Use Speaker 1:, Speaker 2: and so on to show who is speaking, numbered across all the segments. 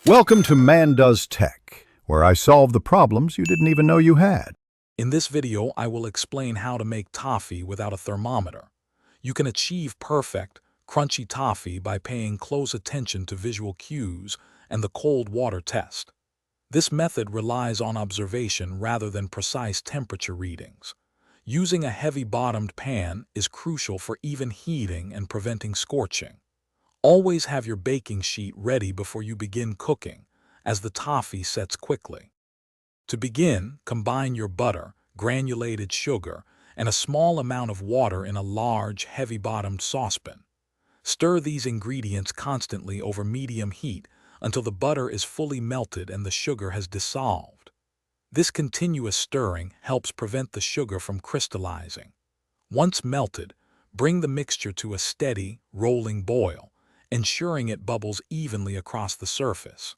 Speaker 1: Welcome to Man Does Tech, where I solve the problems you didn't even know you had.
Speaker 2: In this video, I will explain how to make toffee without a thermometer. You can achieve perfect, crunchy toffee by paying close attention to visual cues and the cold water test. This method relies on observation rather than precise temperature readings. Using a heavy-bottomed pan is crucial for even heating and preventing scorching. Always have your baking sheet ready before you begin cooking, as the toffee sets quickly. To begin, combine your butter, granulated sugar, and a small amount of water in a large, heavy-bottomed saucepan. Stir these ingredients constantly over medium heat until the butter is fully melted and the sugar has dissolved. This continuous stirring helps prevent the sugar from crystallizing. Once melted, bring the mixture to a steady, rolling boil, ensuring it bubbles evenly across the surface.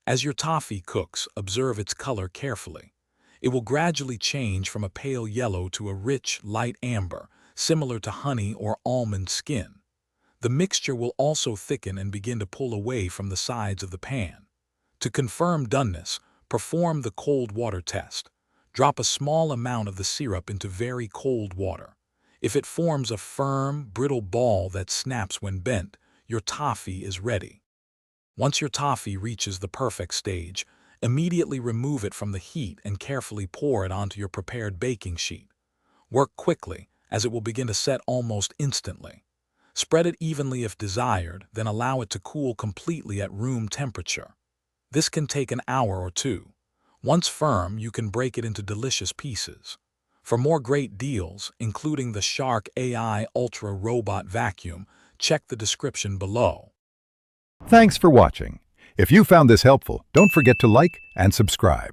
Speaker 2: As your toffee cooks, observe its color carefully. It will gradually change from a pale yellow to a rich, light amber, similar to honey or almond skin. The mixture will also thicken and begin to pull away from the sides of the pan. To confirm doneness, perform the cold water test. Drop a small amount of the syrup into very cold water. If it forms a firm, brittle ball that snaps when bent, your toffee is ready. Once your toffee reaches the perfect stage, immediately remove it from the heat and carefully pour it onto your prepared baking sheet. Work quickly, as it will begin to set almost instantly. Spread it evenly if desired, then allow it to cool completely at room temperature. This can take an hour or two. Once firm, you can break it into delicious pieces. For more great deals, including the Shark AI Ultra Robot Vacuum, check the description below.
Speaker 1: Thanks for watching. If you found this helpful, don't forget to like and subscribe.